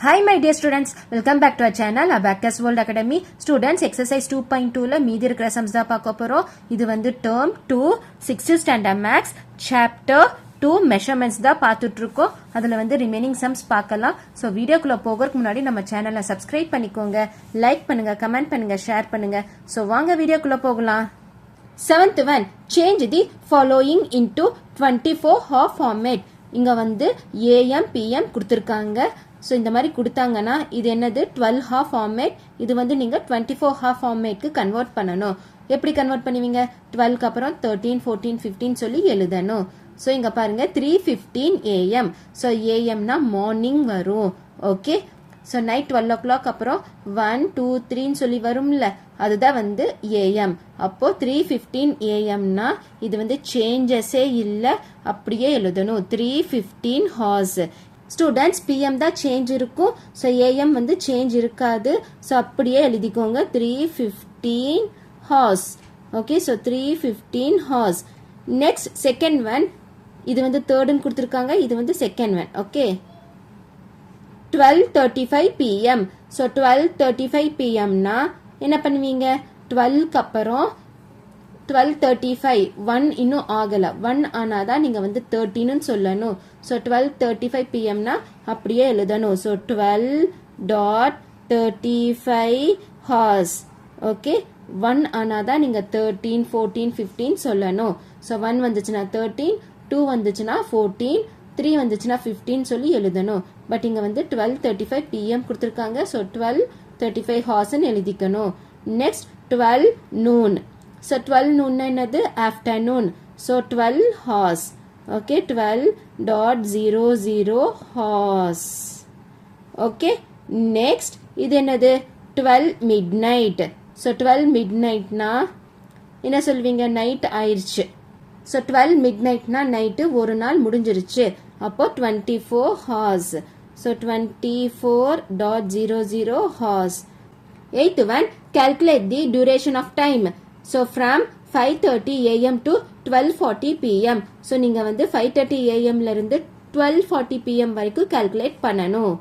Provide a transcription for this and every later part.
Hi my dear students, welcome back to our channel Abacus World Academy. Students, exercise 2.2ல மீதி இருக்கிற sums தான் பார்க்க போறோம். இது வந்து term 2 6th standard maths chapter 2 measurements தான் பார்த்துட்டு இருக்கோம். அதுல வந்து remaining sums பார்க்கலாம். So வீடியோக்குள்ள போகிறதுக்கு முன்னாடி நம்ம சேனலை subscribe பண்ணிக்கோங்க, லைக் பண்ணுங்க, கமெண்ட் பண்ணுங்க, ஷேர் பண்ணுங்க. So வாங்க வீடியோக்குள்ள போகலாம். 7th one, change the following into 24 half format. இங்க வந்து AM PM கொடுத்திருக்காங்க. ஸோ இந்த மாதிரி கொடுத்தாங்கன்னா இது என்னது 12 half format. இது வந்து நீங்கள் 24 half formatக்கு கன்வெர்ட் பண்ணணும். எப்படி கன்வெர்ட் பண்ணுவீங்க? 12க்கு அப்புறம் 13 14 15 சொல்லி எழுதணும். ஸோ இங்கே பாருங்க 3:15 AM. ஸோ ஏஎம்னா மார்னிங் வரும். ஓகே, ஸோ நைட் 12 o'clock அப்புறம் 1 2 3 சொல்லி வரும்ல, அதுதான் வந்து ஏஎம். அப்போ 3:15 ஏஎம்னா இது வந்து சேஞ்சஸே இல்லை, அப்படியே எழுதணும் 3:15 hours. ஸ்டூடெண்ட்ஸ் பிஎம் தான் சேஞ்ச் இருக்கும், ஸோ ஏஎம் வந்து சேஞ்ச் இருக்காது. ஸோ அப்படியே எழுதிக்கோங்க 3:15 hours. Okay, so 3:15 hours. Next second one, இது வந்து தேர்டுன்னு கொடுத்துருக்காங்க, இது வந்து second one. Okay, 12:35 PM. So 12:35 PMனா என்ன பண்ணுவீங்க? 12க்கு அப்புறம் 12:35 1 இன்னும் ஆகலை, 1 ஆனாதான் நீங்கள் வந்து 13ன்னு சொல்லணும். ஸோ 12:35 PMனா அப்படியே எழுதணும். So 12.35 hours. ஓகே, 1 ஆனாதான் நீங்கள் 13 14 15 சொல்லணும். ஸோ 1 வந்துச்சுன்னா 13, 2 வந்துச்சுன்னா 14, 3 வந்துச்சுன்னா 15 சொல்லி எழுதணும். பட் இங்கே வந்து 12:35 PM கொடுத்துருக்காங்க. ஸோ 12:35 hours எழுதிக்கணும். Next 12 noon. So 12 noon என்னது? afternoon. So 12 hours. Okay, 12.00 hours. Okay, next இது என்னது? 12 midnight. So 12 midnightனா என்ன சொல்வீங்க? நைட் ஆயிடுச்சு. So 12 midnightனா நைட்டு ஒரு நாள் முடிஞ்சிருச்சு. அப்போ 24 hours. So 24.00 hours. 8th one, calculate the duration of time. So from 5:30 AM to 12:40 PM. So நீங்க வந்து 5:30 AM ல இருந்து 12:40 PM வரைக்கும் calculate பண்ணணும்.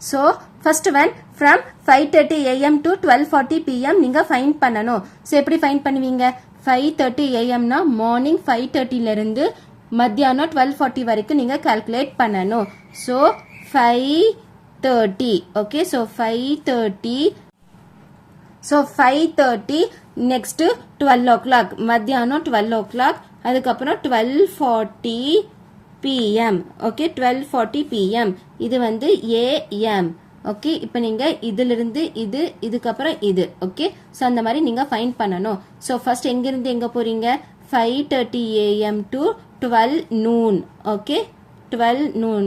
So first one, from 5:30 AM to 12:40 PM நீங்க find பண்ணணும். So எப்படி find பண்ணுவீங்க? 5:30 AM னா மார்னிங் 5:30 ல இருந்து மத்தியானம் 12:40 வரைக்கும் நீங்க calculate பண்ணணும். So 5:30. Okay, so 5:30. So 5:30 next 12 o'clock, மத்தியானம் 12 o'clock, அதுக்கப்புறம் 12:40 PM. Okay, 12:40 PM. இது வந்து AM. ஓகே, இப்போ நீங்கள் இதிலிருந்து இது, இதுக்கப்புறம் இது. ஓகே, ஸோ அந்த மாதிரி நீங்கள் ஃபைண்ட் பண்ணணும். ஸோ ஃபர்ஸ்ட் எங்கேருந்து எங்கே போகிறீங்க? 5:30 AM to 12 noon. Okay, 12 noon.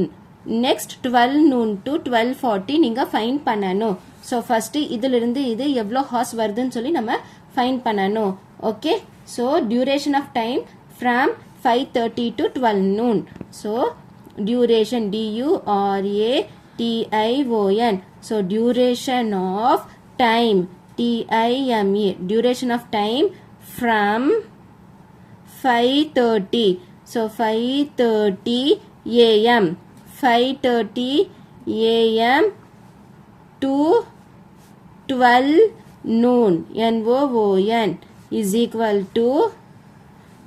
Next 12 noon to 12:40 நீங்கள் ஃபைண்ட் பண்ணணும். ஸோ ஃபஸ்ட்டு இதிலிருந்து இது எவ்வளோ ஹார்ஸ் வருதுன்னு சொல்லி நம்ம ஃபைண்ட் பண்ணணும். Okay, so duration of time from 5:30 to 12 noon. So duration DURATION. So duration of time TIME. Duration of time from 5:30. So 5:30 AM. 5:30 AM to 12 noon NOON is equal to,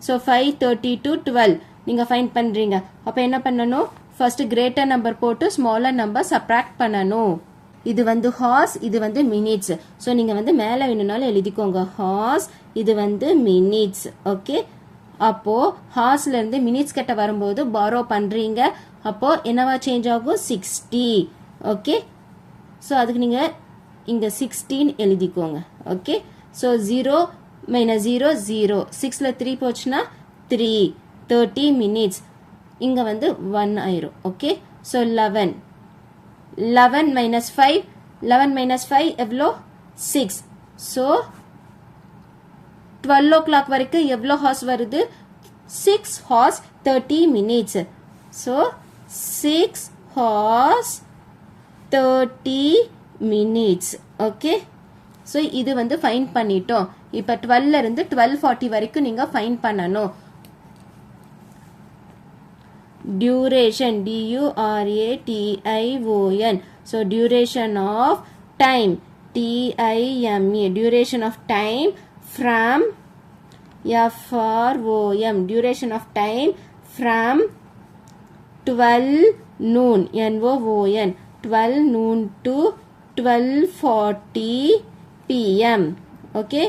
so 5:30 to 12 நீங்கள் find பண்ணுறீங்க. அப்போ என்ன பண்ணணும்? First greater number போட்டு smaller number subtract பண்ணணும். இது வந்து hours, இது வந்து மினிட்ஸ். ஸோ நீங்கள் வந்து மேலே வேணும்னாலும் எழுதிக்கோங்க ஹார்ஸ், இது வந்து மினிட்ஸ். ஓகே, அப்போது ஹார்ஸ்லேருந்து மினிட்ஸ் கிட்ட வரும்போது பாரோ பண்ணுறீங்க. அப்போது என்னவா சேஞ்ச் ஆகும்? 60. ஓகே, ஸோ அதுக்கு நீங்கள் இங்கே 16 எழுதிக்கோங்க. ஓகே, ஸோ 0 - 0 0, 6ல் 3 போச்சுன்னா 3, 30 minutes. இங்கே வந்து 1 ஆயிரும். ஓகே, ஸோ 11 -5, 11 - 5 எவ்வளோ? 6. ஸோ 12 o'clock வரைக்கும் எவ்வளோ ஹார்ஸ் வருது? 6 hours 30 minutes. So 6 hours 30 minutes. Okay, so இது வந்து ஃபைண்ட் பண்ணிட்டோம். இப்போ 12ல இருந்து 12:40 வரைக்கும் நீங்கள் ஃபைண்ட் பண்ணணும். duration, duration. So duration of time, time, duration of time from from, duration of time from 12 noon, noon, 12 noon to 12:40 pm. okay.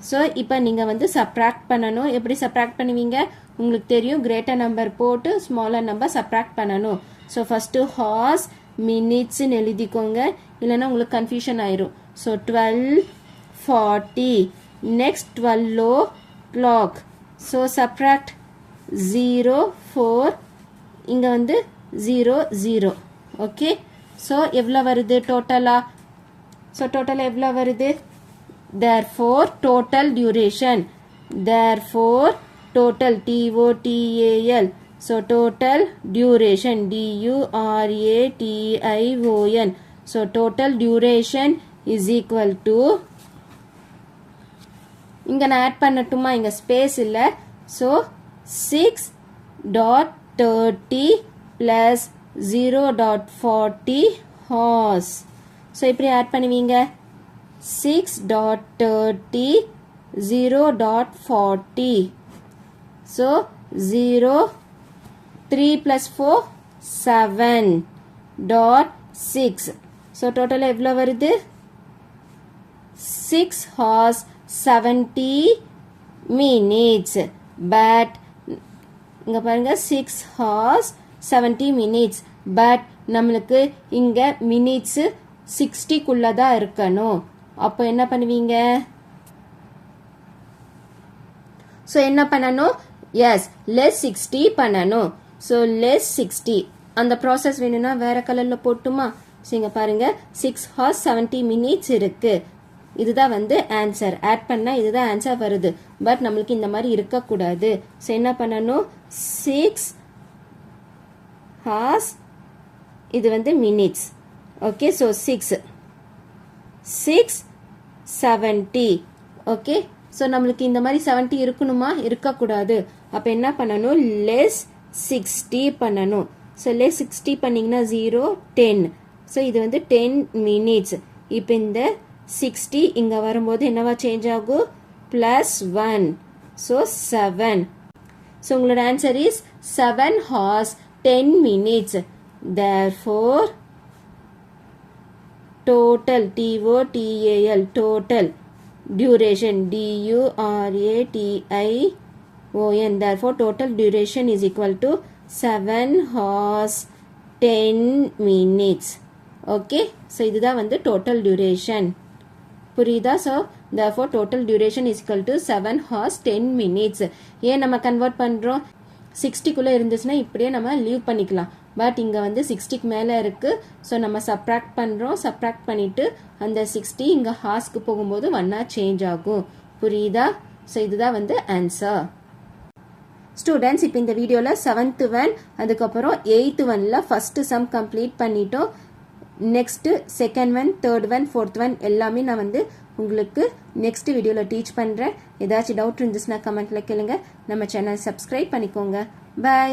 So இப்போ நீங்கள் வந்து சப்ராக்ட் பண்ணணும். எப்படி சப்ராக்ட் பண்ணுவீங்க? உங்களுக்கு தெரியும், கிரேட்டர் நம்பர் போட்டு ஸ்மாலர் நம்பர் சப்ராக்ட் பண்ணணும். ஸோ ஃபஸ்ட்டு ஹார்ஸ் மினிட்ஸ்ன்னு எழுதிக்கோங்க, இல்லைன்னா உங்களுக்கு கன்ஃபியூஷன் ஆயிரும். So 12:40, next 12 o'clock. So subtract 0 4, இங்கே வந்து 0 0. ஓகே. ஸோ எவ்வளோ வருது டோட்டலாக? ஸோ டோட்டலாக எவ்வளோ வருது? Therefore total duration, therefore total, total, so total duration, duration, so total duration is equal to, இங்க நான் ஆட் பண்ணட்டுமா? இங்க ஸ்பேஸ் இல்ல. so 6.30 plus 0.40 hours. so இப்படி ஆட் பண்ணுவீங்க. 6.30, 0.40. so 0, 3 plus 4, 7.6. so total எவ்வளோ வருது? 6 hours 70 minutes. but இங்க பாருங்க 6 hours 70 minutes. but நம்மளுக்கு இங்க minutes 60 குள்ளதான் இருக்கணும். அப்போ என்ன பண்ணுவீங்க? ஸோ என்ன பண்ணணும்? எஸ், லெஸ் 60 பண்ணணும். So less 60. அந்த ப்ராசஸ் வேணும்னா வேற கலர்ல போட்டுமா? ஸோ இங்க பாருங்க 6 hours 70 minutes இருக்கு. இதுதான் வந்து ஆன்சர். ஆட் பண்ணா இதுதான் ஆன்சர் வருது. பட் நம்மளுக்கு இந்த மாதிரி இருக்கக்கூடாது. ஸோ என்ன பண்ணணும்? 6 hours, இது வந்து minutes. Okay. So 670. Okay. So நம்மளுக்கு இந்த மாதிரி 70 இருக்கணுமா? இருக்கக்கூடாது. அப்போ என்ன பண்ணணும்? லெஸ் 60 பண்ணணும். ஸோ லெஸ் 60 பண்ணீங்கன்னா 0, 10. ஸோ இது வந்து 10 மினிட்ஸ். இப்போ இந்த 60 இங்கே வரும்போது என்னவா சேஞ்ச் ஆகும்? +1. ஸோ 7. ஸோ உங்களோட answer is 7 hours 10 minutes. Therefore total, total, total duration, duration. Therefore total duration is equal to 7 hours 10 minutes. okay. so இதுதான் வந்து total duration. புரியுதா? so therefore total duration is equal to 7 hours 10 minutes. ஏன் நம்ம convert பண்றோம்? 60 குள்ள இருந்துச்சுன்னா இப்படியே நம்ம லீவ் பண்ணிக்கலாம். பட் இங்க வந்து 60க்கு மேல இருக்கு. ஸோ நம்ம சப்ராக்ட் பண்றோம். சப்ராக்ட் பண்ணிட்டு அந்த 60 இங்க ஹார்ஸ்க்கு போகும்போது 1 சேஞ்ச் ஆகும். புரியுதா? ஸோ இதுதான் வந்து ஆன்சர். ஸ்டூடெண்ட்ஸ், இப்போ இந்த வீடியோல 7th ஒன், அதுக்கப்புறம் 8th ஒன்ல ஃபர்ஸ்ட் சம் கம்ப்ளீட் பண்ணிட்டோம். Next second one, third one, fourth one எல்லாமே நான் வந்து உங்களுக்கு நெக்ஸ்ட் வீடியோல டீச் பண்றேன். ஏதாச்சும் டவுட் இருந்துச்சுன்னா கமெண்ட்ல கேளுங்க. நம்ம சேனல் சப்ஸ்கிரைப் பண்ணிக்கோங்க. பை.